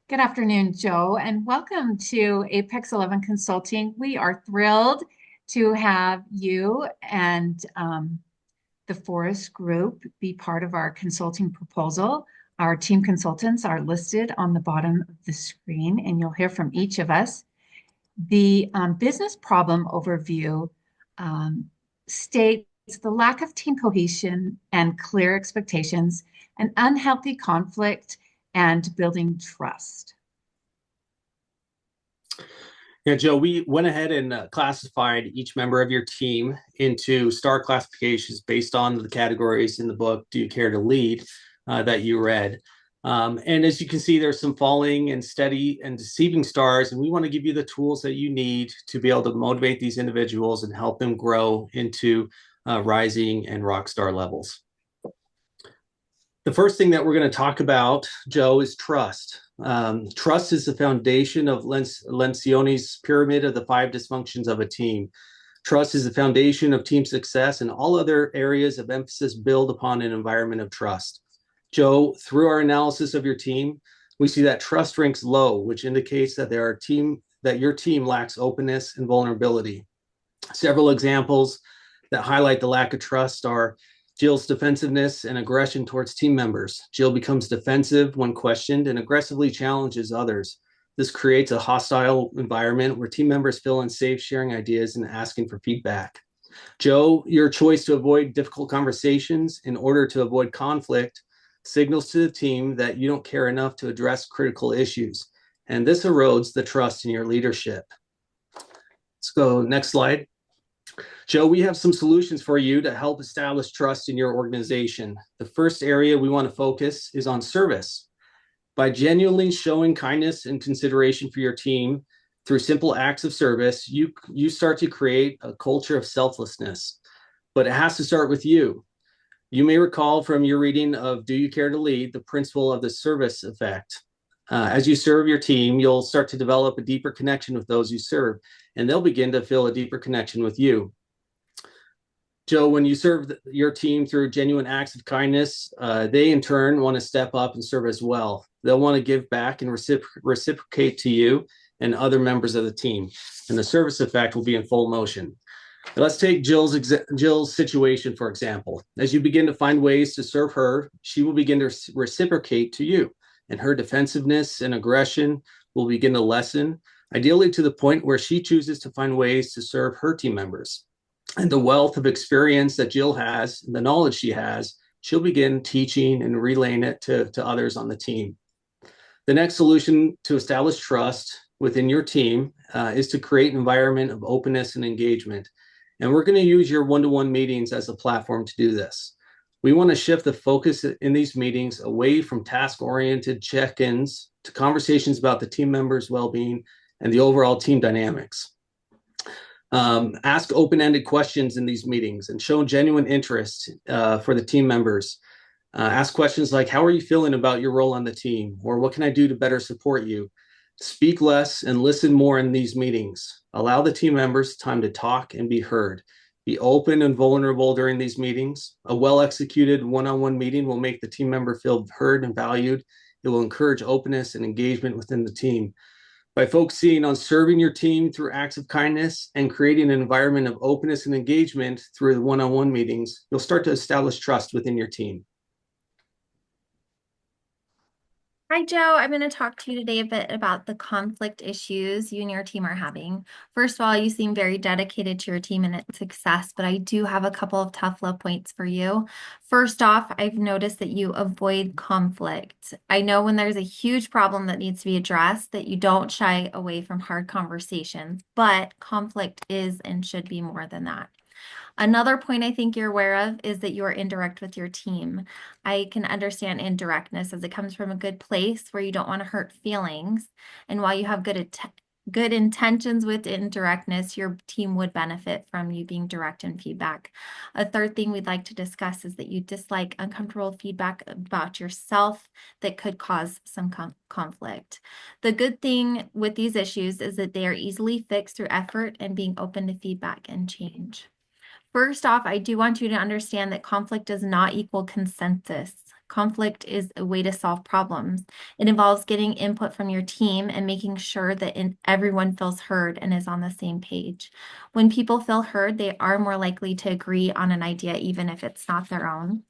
Good afternoon, Joe, and welcome to Apex 11 Consulting. We are thrilled to have you and the Forest Group be part of our consulting proposal. Our team consultants are listed on the bottom of the screen, and you'll hear from each of us. The business problem overview um, states the lack of team cohesion and clear expectations, an unhealthy conflict, and building trust. Yeah, Joe, we went ahead and classified each member of your team into star classifications based on the categories in the book, Do You Care to Lead, that you read. And as you can see, there's some falling and steady and deceiving stars, and we want to give you the tools that you need to be able to motivate these individuals and help them grow into rising and rock star levels. The first thing that we're going to talk about, Joe, is trust. Trust is the foundation of Lencioni's pyramid of the five dysfunctions of a team. Trust is the foundation of team success, and all other areas of emphasis build upon an environment of trust. Joe, through our analysis of your team, we see that trust ranks low, which indicates that your team lacks openness and vulnerability. Several examples that highlight the lack of trust are Jill's defensiveness and aggression towards team members. Jill becomes defensive when questioned and aggressively challenges others. This creates a hostile environment where team members feel unsafe sharing ideas and asking for feedback. Joe, your choice to avoid difficult conversations in order to avoid conflict signals to the team that you don't care enough to address critical issues, and this erodes the trust in your leadership. Let's go next slide. Joe, we have some solutions for you to help establish trust in your organization. The first area we want to focus is on service. By genuinely showing kindness and consideration for your team through simple acts of service, you start to create a culture of selflessness. But it has to start with you. You may recall from your reading of Do You Care to Lead, the principle of the service effect. As you serve your team, you'll start to develop a deeper connection with those you serve, and they'll begin to feel a deeper connection with you. Joe, when you serve your team through genuine acts of kindness, they in turn want to step up and serve as well. They'll want to give back and reciprocate to you and other members of the team, and the service effect will be in full motion. Let's take Jill's situation, for example. As you begin to find ways to serve her, she will begin to reciprocate to you, and her defensiveness and aggression will begin to lessen, ideally to the point where she chooses to find ways to serve her team members. And the wealth of experience that Jill has, and the knowledge she has, she'll begin teaching and relaying it to others on the team. The next solution to establish trust within your team is to create an environment of openness and engagement. And we're going to use your one-to-one meetings as a platform to do this. We want to shift the focus in these meetings away from task-oriented check-ins to conversations about the team members' well-being and the overall team dynamics. Ask open-ended questions in these meetings and show genuine interest for the team members. Ask questions like, how are you feeling about your role on the team? Or what can I do to better support you? Speak less and listen more in these meetings. Allow the team members time to talk and be heard. Be open and vulnerable during these meetings. A well-executed one-on-one meeting will make the team member feel heard and valued. It will encourage openness and engagement within the team. By focusing on serving your team through acts of kindness and creating an environment of openness and engagement through the one-on-one meetings, you'll start to establish trust within your team. Hi, Joe. I'm going to talk to you today a bit about the conflict issues you and your team are having. First of all, you seem very dedicated to your team and its success, but I do have a couple of tough love points for you. First off, I've noticed that you avoid conflict. I know when there's a huge problem that needs to be addressed that you don't shy away from hard conversations, but conflict is and should be more than that. Another point I think you're aware of is that you are indirect with your team. I can understand indirectness as it comes from a good place where you don't want to hurt feelings. And while you have good intentions with indirectness, your team would benefit from you being direct in feedback. A third thing we'd like to discuss is that you dislike uncomfortable feedback about yourself that could cause some conflict. The good thing with these issues is that they are easily fixed through effort and being open to feedback and change. First off, I do want you to understand that conflict does not equal consensus. conflict is a way to solve problems. It involves getting input from your team and making sure that everyone feels heard and is on the same page. When people feel heard, they are more likely to agree on an idea, even if it's not their own.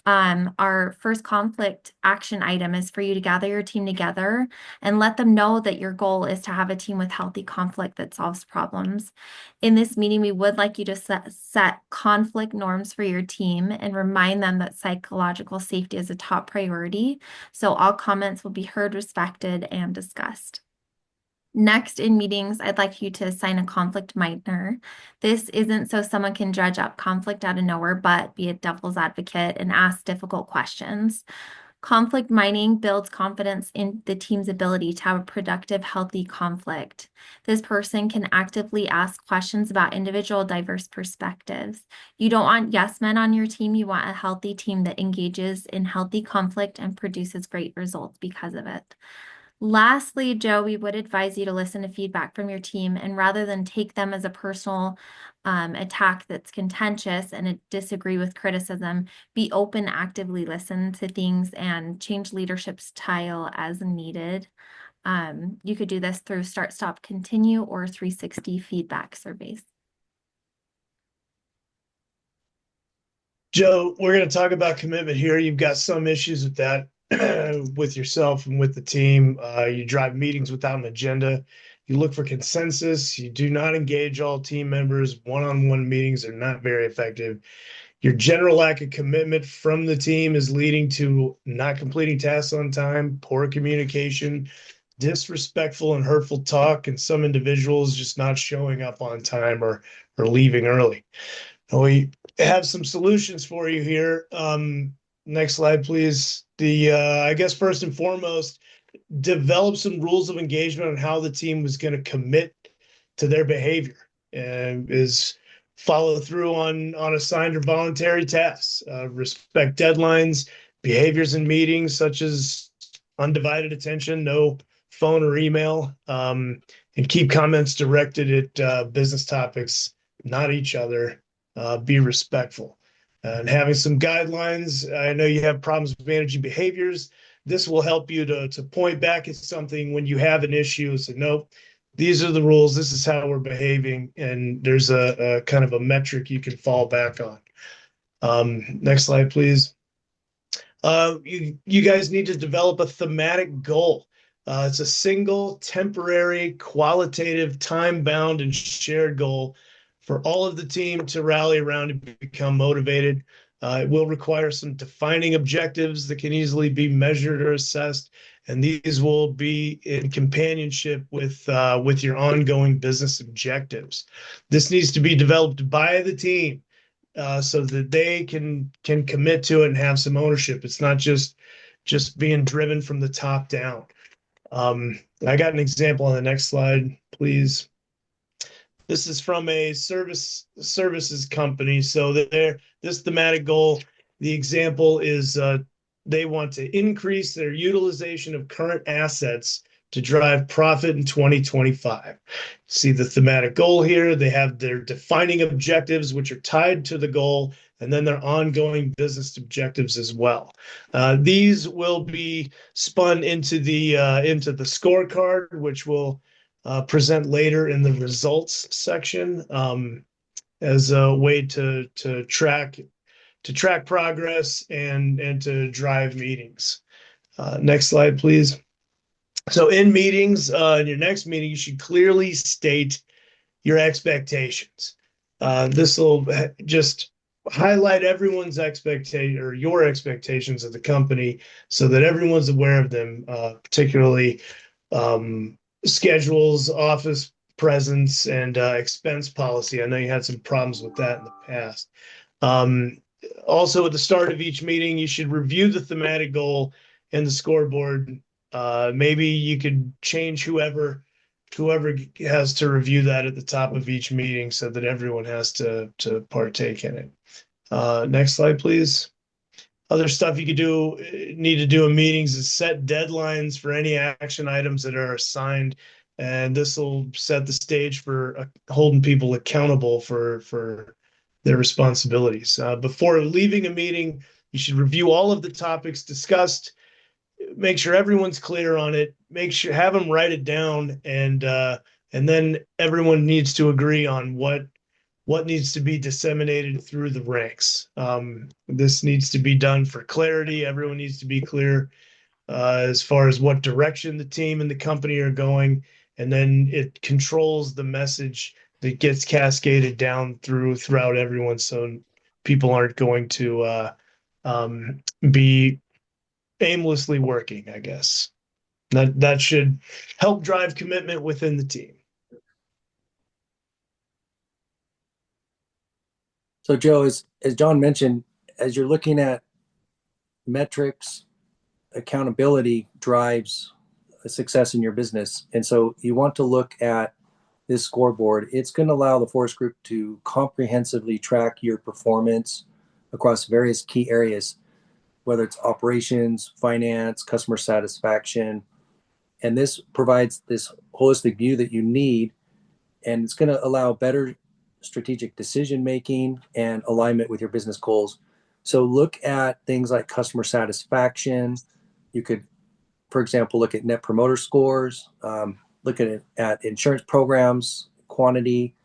Our first conflict action item is for you to gather your team together and let them know that your goal is to have a team with healthy conflict that solves problems. In this meeting, we would like you to set conflict norms for your team and remind them that psychological safety is a top priority. So all comments will be heard, respected, and discussed. Next, in meetings, I'd like you to assign a conflict minor. This isn't so someone can dredge up conflict out of nowhere, but be a devil's advocate and ask difficult questions. Conflict mining builds confidence in the team's ability to have a productive, healthy conflict. This person can actively ask questions about individual diverse perspectives. You don't want yes men on your team. You want a healthy team that engages in healthy conflict and produces great results because of it. Lastly, Joe, we would advise you to listen to feedback from your team and rather than take them as a personal attack that's contentious and disagree with criticism, be open, actively listen to things and change leadership style as needed. You could do this through start, stop, continue or 360 feedback surveys. Joe, we're going to talk about commitment here. You've got some issues with that with yourself and with the team. You drive meetings without an agenda. You look for consensus. You do not engage all team members. One-on-one meetings are not very effective. Your general lack of commitment from the team is leading to not completing tasks on time, poor communication, disrespectful and hurtful talk, and some individuals just not showing up on time or leaving early. We have some solutions for you here. Next slide, please. I guess first and foremost, develop some rules of engagement on how the team was going to commit to their behavior and is follow through on assigned or voluntary tasks, respect deadlines, behaviors in meetings such as undivided attention, no phone or email, and keep comments directed at business topics, not each other. Be respectful. And having some guidelines. I know you have problems with managing behaviors. This will help you to point back at something when you have an issue. So, nope, these are the rules. This is how we're behaving. And there's a kind of a metric you can fall back on. Next slide, please. You guys need to develop a thematic goal. It's a single, temporary, qualitative, time-bound, and shared goal for all of the team to rally around and become motivated. It will require some defining objectives that can easily be measured or assessed, and these will be in companionship with your ongoing business objectives. This needs to be developed by the team so that they can commit to it and have some ownership. It's not just being driven from the top down. I got an example on the next slide, please. This is from a services company. So this thematic goal, the example is they want to increase their utilization of current assets to drive profit in 2025. See the thematic goal here. They have their defining objectives, which are tied to the goal, and then their ongoing business objectives as well. These will be spun into the scorecard, which will present later in the results section as a way to track progress and to drive meetings. Next slide, please. So in meetings, in your next meeting, you should clearly state your expectations. This will just highlight everyone's expectation or your expectations of the company so that everyone's aware of them, particularly schedules, office presence, and expense policy. I know you had some problems with that in the past. Also, at the start of each meeting, you should review the thematic goal and the scoreboard. Maybe you could change whoever has to review that at the top of each meeting so that everyone has to partake in it. Next slide, please. Other stuff you need to do in meetings is set deadlines for any action items that are assigned, and this will set the stage for holding people accountable for their responsibilities. Before leaving a meeting, You should review all of the topics discussed, make sure everyone's clear on it, have them write it down, and then everyone needs to agree on what needs to be disseminated through the ranks. This needs to be done for clarity. Everyone needs to be clear as far as what direction the team and the company are going, and then it controls the message that gets cascaded down throughout everyone, so people aren't going to be aimlessly working, I guess. That should help drive commitment within the team. So Joe, as John mentioned, as you're looking at metrics, accountability drives success in your business. And so you want to look at this scoreboard. It's going to allow the Forest Group to comprehensively track your performance across various key areas, whether it's operations, finance, customer satisfaction. And this provides this holistic view that you need, and it's going to allow better strategic decision making and alignment with your business goals. So look at things like customer satisfaction. You could, for example, look at net promoter scores, look at insurance programs, quantity,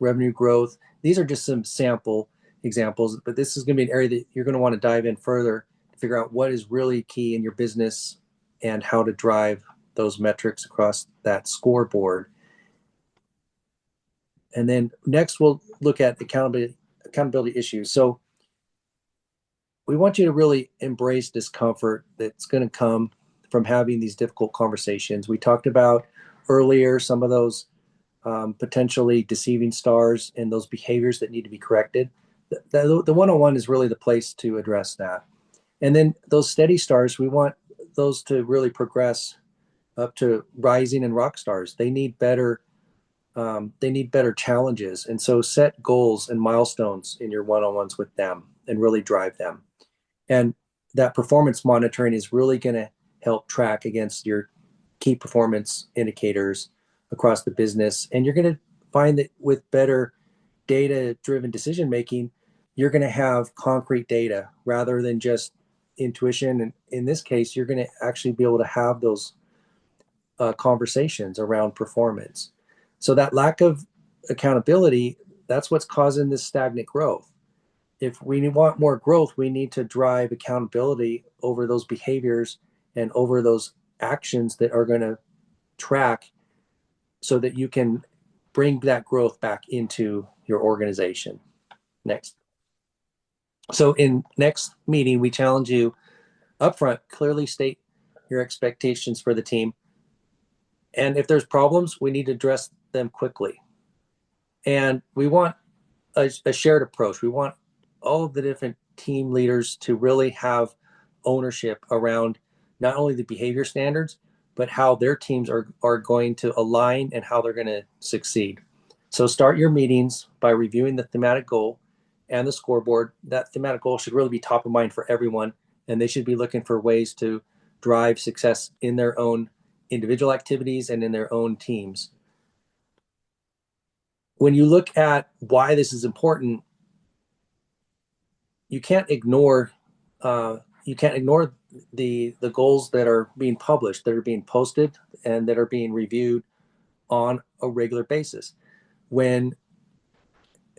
revenue growth. These are just some sample examples, but this is going to be an area that you're going to want to dive in further to figure out what is really key in your business and how to drive those metrics across that scoreboard. And then next, we'll look at accountability issues. So we want you to really embrace discomfort that's going to come from having these difficult conversations. We talked about earlier some of those potentially deceiving stars and those behaviors that need to be corrected. The one-on-one is really the place to address that. And then those steady stars, we want those to really progress up to rising and rock stars. They need better challenges. And so set goals and milestones in your one-on-ones with them and really drive them. And that performance monitoring is really going to help track against your key performance indicators across the business. And you're going to find that with better data-driven decision-making, you're going to have concrete data rather than just intuition. And in this case, you're going to actually be able to have those conversations around performance. So that lack of accountability, that's what's causing this stagnant growth. If we want more growth, we need to drive accountability over those behaviors and over those actions that are going to track so that you can bring that growth back into your organization. Next. So in next meeting, we challenge you upfront, clearly state your expectations for the team. And if there's problems, we need to address them quickly. And we want a shared approach. We want all of the different team leaders to really have ownership around not only the behavior standards, but how their teams are going to align and how they're going to succeed. So start your meetings by reviewing the thematic goal and the scoreboard. That thematic goal should really be top of mind for everyone, and they should be looking for ways to drive success in their own individual activities and in their own teams. When you look at why this is important, you can't ignore the goals that are being published, that are being posted, and that are being reviewed on a regular basis. When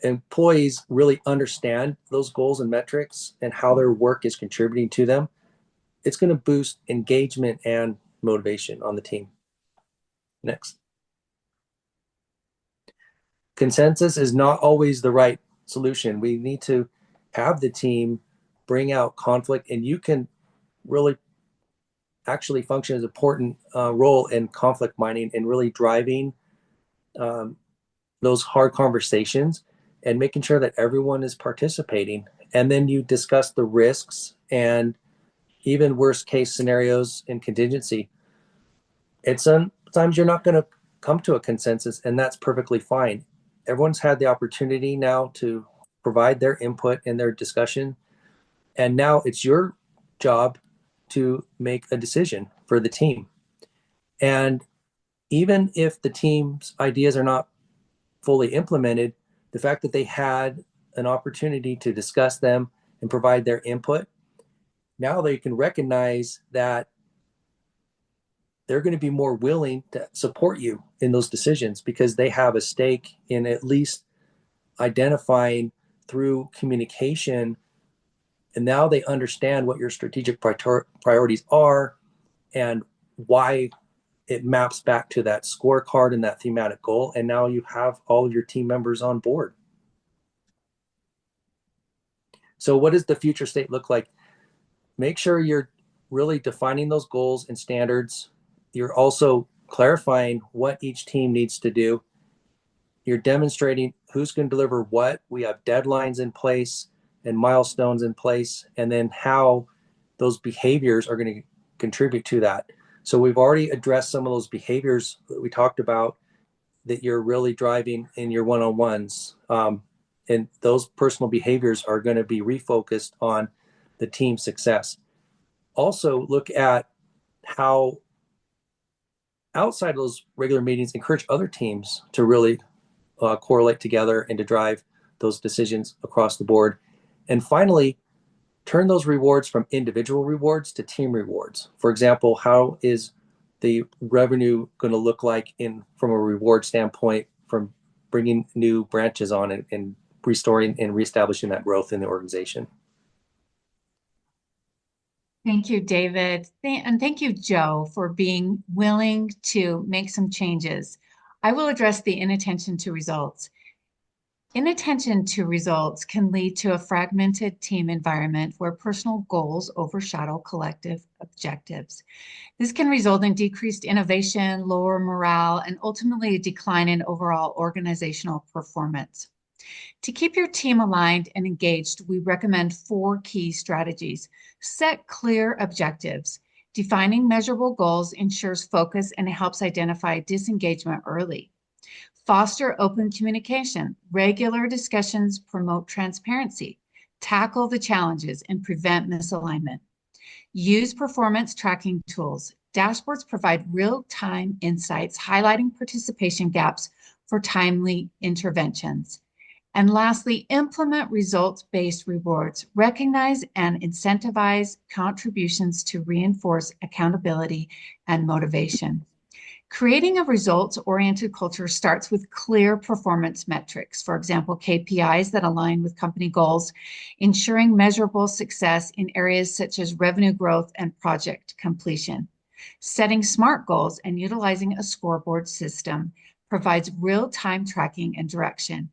employees really understand those goals and metrics and how their work is contributing to them, it's going to boost engagement and motivation on the team. Next. Consensus is not always the right solution. We need to have the team bring out conflict, and you can really actually function as an important role in conflict mining and really driving those hard conversations and making sure that everyone is participating. And then you discuss the risks and even worst case scenarios and contingency. And sometimes you're not going to come to a consensus, and that's perfectly fine. Everyone's had the opportunity now to provide their input in their discussion. And now it's your job to make a decision for the team. And even if the team's ideas are not fully implemented, the fact that they had an opportunity to discuss them and provide their input now they can recognize that they're going to be more willing to support you in those decisions because they have a stake in at least identifying through communication. And now they understand what your strategic priorities are and why it maps back to that scorecard and that thematic goal. And now you have all of your team members on board. So what does the future state look like? Make sure you're really defining those goals and standards. You're also clarifying what each team needs to do. You're demonstrating who's going to deliver what. We have deadlines in place and milestones in place, and then how those behaviors are going to contribute to that. So we've already addressed some of those behaviors that we talked about that you're really driving in your one-on-ones. And those personal behaviors are going to be refocused on the team success. Also, look at how outside of those regular meetings, encourage other teams to really correlate together and to drive those decisions across the board. And finally, turn those rewards from individual rewards to team rewards. For example, how is the revenue going to look like from a reward standpoint from bringing new branches on and restoring and reestablishing that growth in the organization? Thank you, David. And thank you, Joe, for being willing to make some changes. I will address the inattention to results. Inattention to results can lead to a fragmented team environment where personal goals overshadow collective objectives. This can result in decreased innovation, lower morale, and ultimately a decline in overall organizational performance. To keep your team aligned and engaged, we recommend 4 key strategies. Set clear objectives. Defining measurable goals ensures focus and helps identify disengagement early. Foster open communication. Regular discussions promote transparency. Tackle the challenges and prevent misalignment. Use performance tracking tools. Dashboards provide real-time insights, highlighting participation gaps for timely interventions. And lastly, implement results-based rewards. Recognize and incentivize contributions to reinforce accountability and motivation. Creating a results-oriented culture starts with clear performance metrics, for example, KPIs that align with company goals, ensuring measurable success in areas such as revenue growth and project completion. Setting SMART goals and utilizing a scoreboard system provides real-time tracking and direction.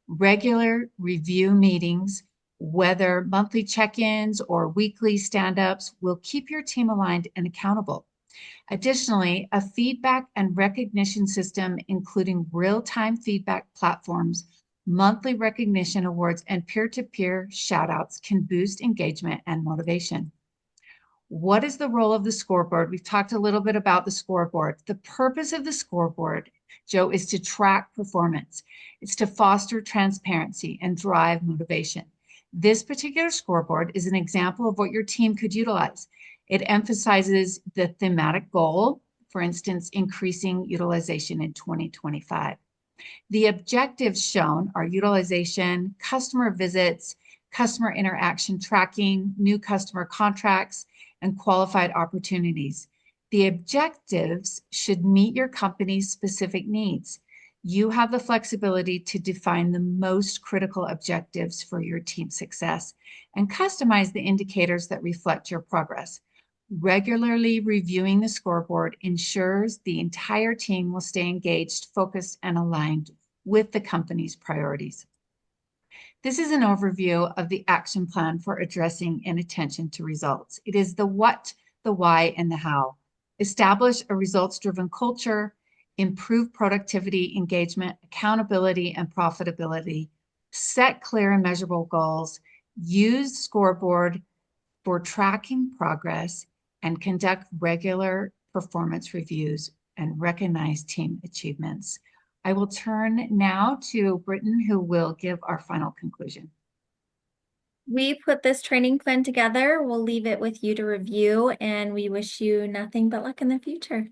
Regular review meetings, whether monthly check-ins or weekly stand-ups, will keep your team aligned and accountable. Additionally, a feedback and recognition system, including real-time feedback platforms, monthly recognition awards, and peer-to-peer shout-outs, can boost engagement and motivation. What is the role of the scoreboard? We've talked a little bit about the scoreboard. The purpose of the scoreboard, Joe, is to track performance. It's to foster transparency and drive motivation. This particular scoreboard is an example of what your team could utilize. It emphasizes the thematic goal, for instance, increasing utilization in 2025. The objectives shown are utilization, customer visits, customer interaction tracking, new customer contracts, and qualified opportunities. The objectives should meet your company's specific needs. You have the flexibility to define the most critical objectives for your team success and customize the indicators that reflect your progress. Regularly reviewing the scoreboard ensures the entire team will stay engaged, focused, and aligned with the company's priorities. This is an overview of the action plan for addressing inattention to results. It is the what, the why, and the how. Establish a results-driven culture, improve productivity, engagement, accountability, and profitability. Set clear and measurable goals. Use scoreboard for tracking progress, and conduct regular performance reviews and recognize team achievements. I will turn now to Britton, who will give our final conclusion. We put this training plan together. We'll leave it with you to review, and we wish you nothing but luck in the future.